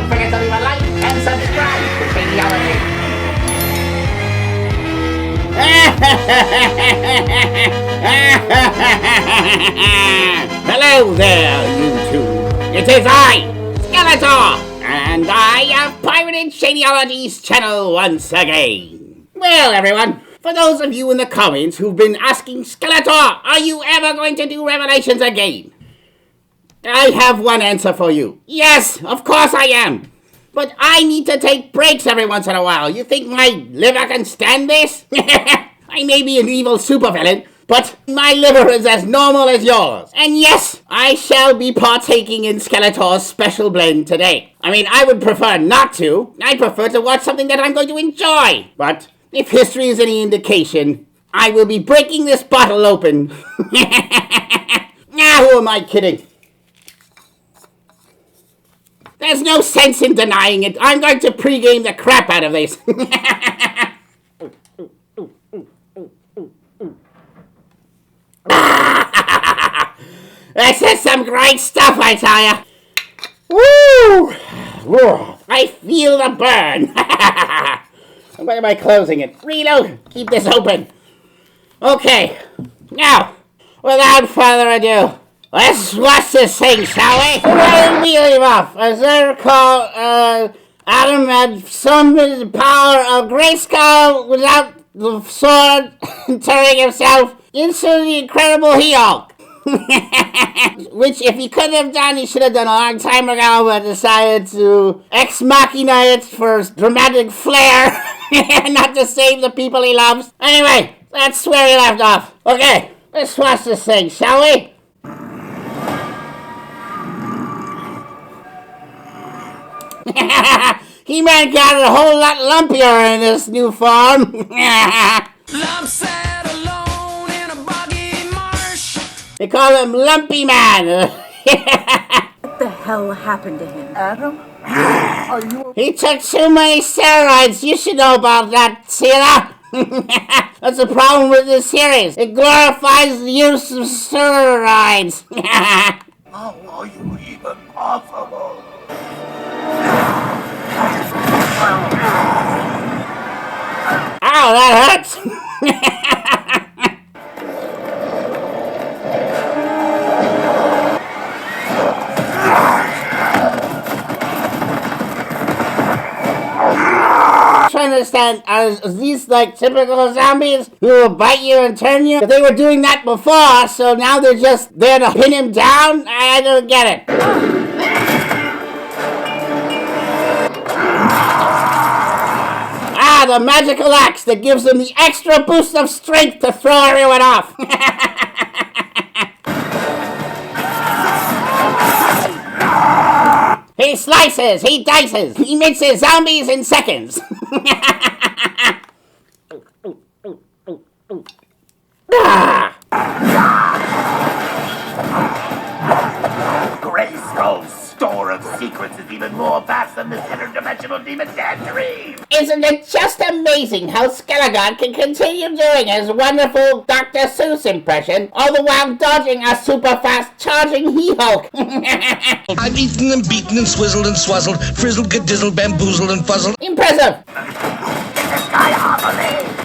forget to leave a like and subscribe to Shadyology. Hello there, YouTube. It is I, Skeletor, and I have pirated Shadyology's channel once again. Well, everyone, for those of you in the comments who've been asking, Skeletor, are you ever going to do Revelations again? I have one answer for you. Yes, of course I am. But I need to take breaks every once in a while. You think my liver can stand this? I may be an evil supervillain, but my liver is as normal as yours. And yes, I shall be partaking in Skeletor's special blend today. I mean, I would prefer not to. I prefer to watch something that I'm going to enjoy. But if history is any indication, I will be breaking this bottle open. Now, who am I kidding? There's no sense in denying it. I'm going to pregame the crap out of this. This is some great stuff, I tell ya. Woo! I feel the burn. Why am I closing it? Reload. Keep this open. Okay. Now, without further ado, let's watch this thing, shall we? Where did we leave off? As I recall, Adam had summoned the power of Grayskull without the sword, turning himself into the Incredible He-Hulk. Which, if he could have done, he should have done a long time ago, but decided to ex-machina it for dramatic flair, not to save the people he loves. Anyway, that's where he left off. Okay, let's watch this thing, shall we? He-Man got a whole lot lumpier in this new form. Lump sat alone in a boggy marsh. They call him Lumpy Man. What the hell happened to him? Adam? Are you... He took too many steroids. You should know about that, Sila. That's the problem with this series. It glorifies the use of steroids. How are you even possible? Ow, that hurts. I understand, are these like typical zombies who will bite you and turn you? They were doing that before, so now they're just there to pin him down? I don't get it. Ah, the magical axe that gives them the extra boost of strength to throw everyone off. He slices, he dices, he mixes zombies in seconds. Grayskull's store of secrets is even more vast than this interdimensional demon can dream. Isn't it just amazing how Skeletor can continue doing his wonderful Dr. Seuss impression, all the while dodging a super fast charging He-Hulk? I've eaten and beaten and swizzled and swazzled, frizzled, gedizzled, bamboozled and fuzzled. Impressive!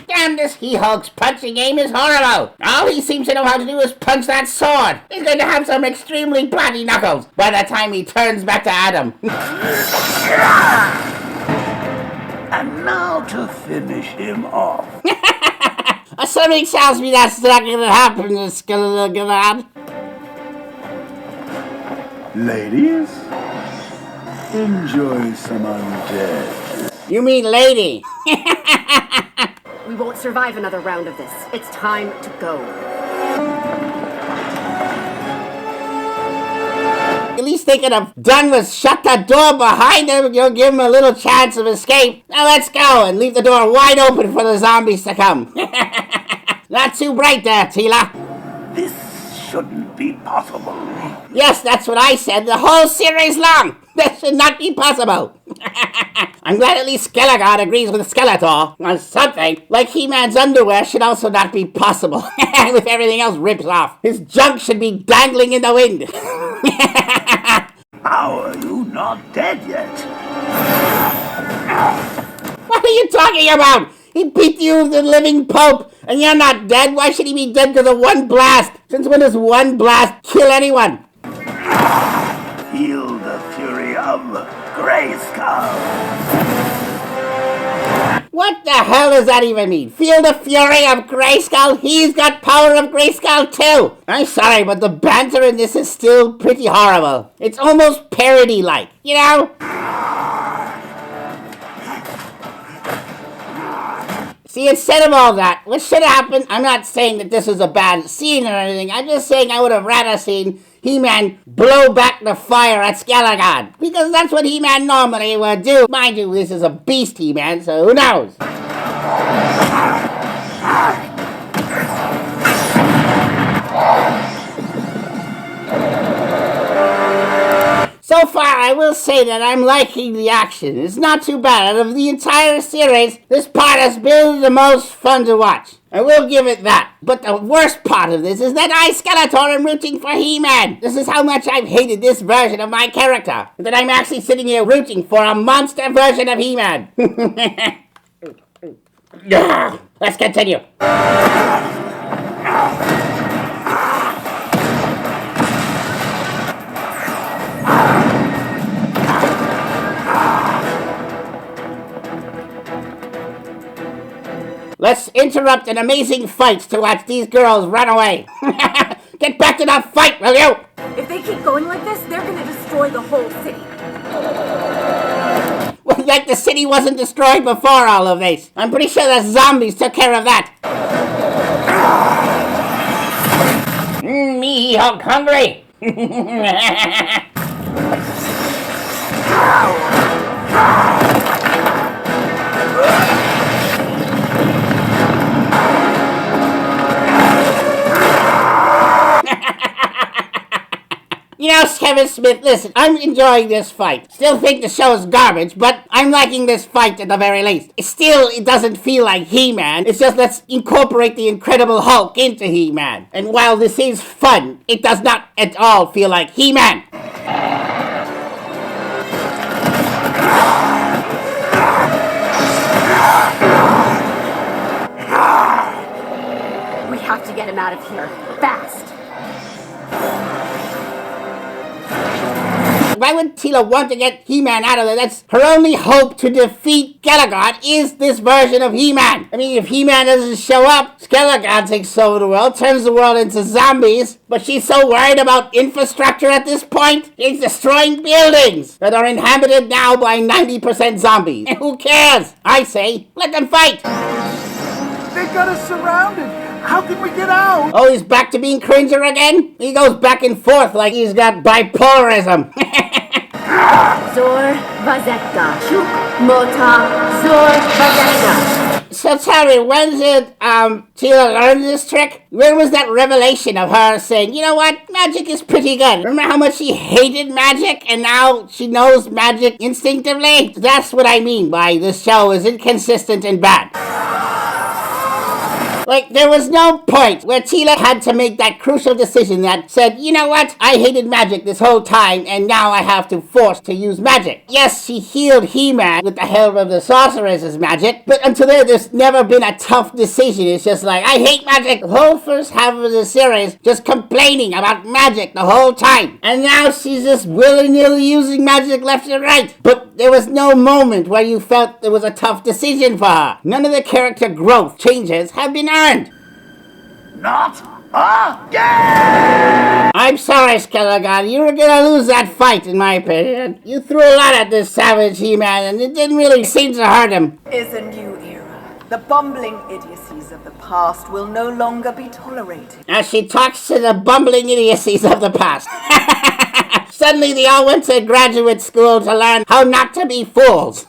Damn, this He-Hulk's punching game is horrible! All he seems to know how to do is punch that sword! He's going to have some extremely bloody knuckles by the time he turns back to Adam. And now to finish him off. Something tells me that's not going to happen, Skeletor. Ladies, enjoy some undead. You mean lady? We won't survive another round of this. It's time to go. At least they could have done was shut that door behind him, give him a little chance of escape. Now let's go and leave the door wide open for the zombies to come. Not too bright there, Tila. This shouldn't be possible. Yes, that's what I said the whole series long. That should not be possible. I'm glad at least Skeletor agrees with Skeletor on something. Like He-Man's underwear should also not be possible. If everything else rips off. His junk should be dangling in the wind. How are you not dead yet? What are you talking about? He beat you, the living Pope, and you're not dead? Why should he be dead because of one blast? Since when does one blast kill anyone? Feel the fury of Grayskull. What the hell does that even mean? Feel the fury of Grayskull? He's got power of Grayskull too! I'm sorry, but the banter in this is still pretty horrible. It's almost parody-like, you know? See, instead of all that, what should have happened, I'm not saying that this was a bad scene or anything, I'm just saying I would have rather seen He-Man blow back the fire at Skeletor, because that's what He-Man normally would do. Mind you, this is a beast He-Man, so who knows? So far, I will say that I'm liking the action. It's not too bad. Out of the entire series, this part has been the most fun to watch. I will give it that. But the worst part of this is that I, Skeletor, am rooting for He-Man. This is how much I've hated this version of my character. That I'm actually sitting here rooting for a monster version of He-Man. Let's continue. Let's interrupt an amazing fight to watch these girls run away. Get back to the fight, will you? If they keep going like this, they're gonna destroy the whole city. Well, like the city wasn't destroyed before all of this. I'm pretty sure the zombies took care of that. Me hungry. You know, Kevin Smith, listen, I'm enjoying this fight. Still think the show is garbage, but I'm liking this fight at the very least. It doesn't feel like He-Man. It's just let's incorporate the Incredible Hulk into He-Man. And while this is fun, it does not at all feel like He-Man. We have to get him out of here, fast. Why would Teela want to get He-Man out of there? That's her only hope to defeat Skeletor is this version of He-Man. I mean, if He-Man doesn't show up, Skeletor takes over the world, turns the world into zombies, but she's so worried about infrastructure at this point, she's destroying buildings that are inhabited now by 90% zombies. And who cares? I say, let them fight. They got us surrounded. How can we get out? Oh, he's back to being Cringer again? He goes back and forth like he's got bipolarism. Zor Vazeka. Shuk Mota Zor Vazeka. So tell me, when did Teela learn this trick? Where was that revelation of her saying, you know what, magic is pretty good? Remember how much she hated magic and now she knows magic instinctively? That's what I mean by this show is inconsistent and bad. Like, there was no point where Teela had to make that crucial decision that said, you know what, I hated magic this whole time, and now I have to force to use magic. Yes, she healed He-Man with the help of the sorceress's magic, but until there's never been a tough decision. It's just like, I hate magic. The whole first half of the series just complaining about magic the whole time. And now she's just willy-nilly using magic left and right. But there was no moment where you felt there was a tough decision for her. None of the character growth changes have been earned. Not again! I'm sorry, Skeletor. You were gonna lose that fight, in my opinion. You threw a lot at this savage He-Man, and it didn't really seem to hurt him. Is a new era. The bumbling idiocies of the past will no longer be tolerated. As she talks to the bumbling idiocies of the past. Suddenly they all went to graduate school to learn how not to be fools.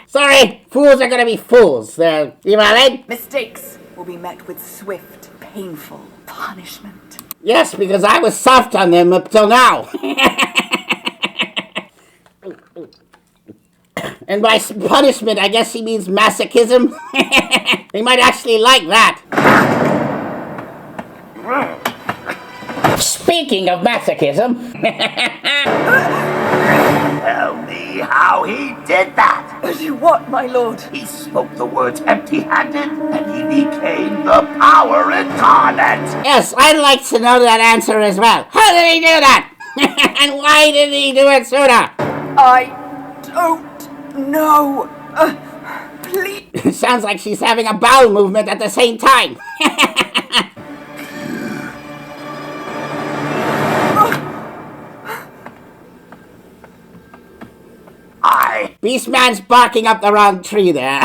Sorry, fools are gonna be fools. You valid? Mistakes will be met with swift, painful punishment. Yes, because I was soft on them up till now. And by punishment, I guess she means masochism. They might actually like that. Speaking of masochism. Tell me me how he did that. What, my lord? He spoke the words empty-handed, and he became the power incarnate. Yes, I'd like to know that answer as well. How did he do that? And why didn't he do it sooner? I don't know. Please. Sounds like she's having a bowel movement at the same time. Beastman's barking up the wrong tree there.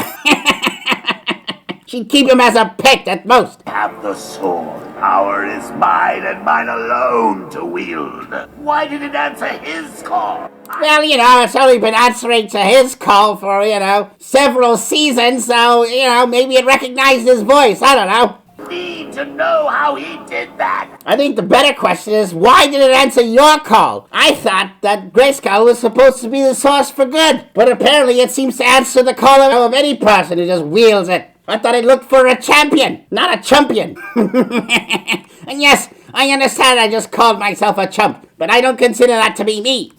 She'd keep him as a pet at most. Have the sword. Power is mine and mine alone to wield. Why did it answer his call? Well, it's only been answering to his call for, several seasons, so, maybe it recognized his voice. I don't know. Need to know how he did that. I think the better question is, why did it answer your call? I thought that Grayskull was supposed to be the source for good, but apparently it seems to answer the call of any person who just wields it. I thought it looked for a champion, not a chumpion. And yes, I understand I just called myself a chump, but I don't consider that to be me.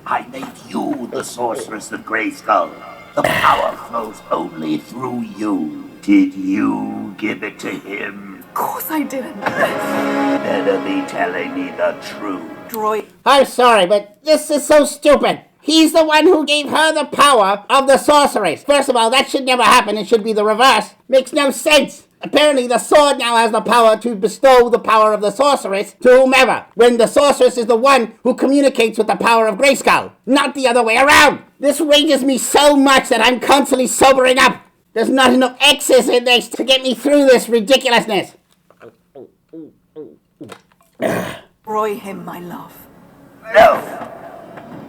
I made you the sorceress of Grayskull. The power flows only through you. Did you give it to him? Of course I didn't. Better be telling me the truth. Droid. I'm sorry, but this is so stupid. He's the one who gave her the power of the sorceress. First of all, that should never happen. It should be the reverse. Makes no sense. Apparently, the sword now has the power to bestow the power of the sorceress to whomever, when the sorceress is the one who communicates with the power of Grayskull, not the other way around. This rages me so much that I'm constantly sobering up. There's not enough X's in this to get me through this ridiculousness. Destroy him, my love. No,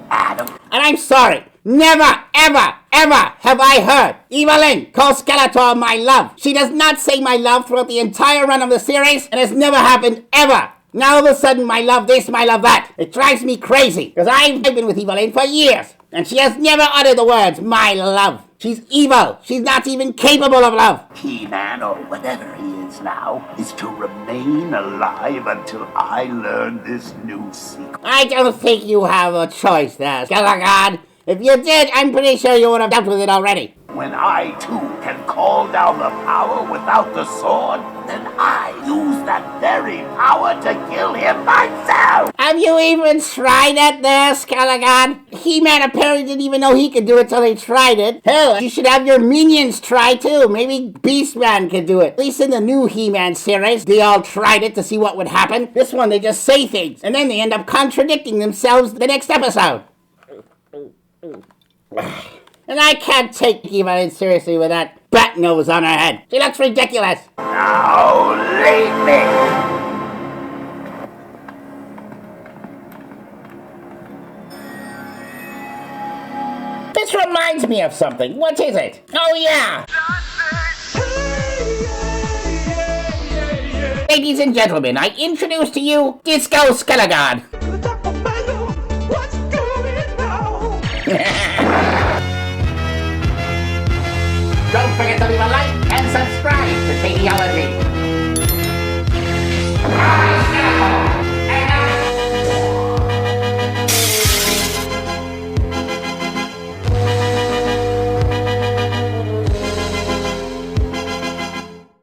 Adam. And I'm sorry. Never, ever, ever have I heard Evelyn call Skeletor my love. She does not say my love throughout the entire run of the series, and it's never happened ever. Now all of a sudden, my love this, my love that. It drives me crazy, because I've been with Evelyn for years, and she has never uttered the words, my love. She's evil. She's not even capable of love. He-Man, or whatever he is now, is to remain alive until I learn this new secret. I don't think you have a choice there, Skeletor. If you did, I'm pretty sure you would have dealt with it already. When I, too, can call down the power without the sword, then I use that very power to kill him myself! Have you even tried it there, Skeletor? He-Man apparently didn't even know he could do it till he tried it. Hell, you should have your minions try too. Maybe Beastman could do it. At least in the new He-Man series, they all tried it to see what would happen. This one, they just say things, and then they end up contradicting themselves the next episode. And I can't take Evelyn seriously with that bat nose on her head. She looks ridiculous. Now leave me! This reminds me of something. What is it? Oh, yeah. Ladies and gentlemen, I introduce to you Disco Skeletor. Don't forget to leave a like and subscribe to Shadyology.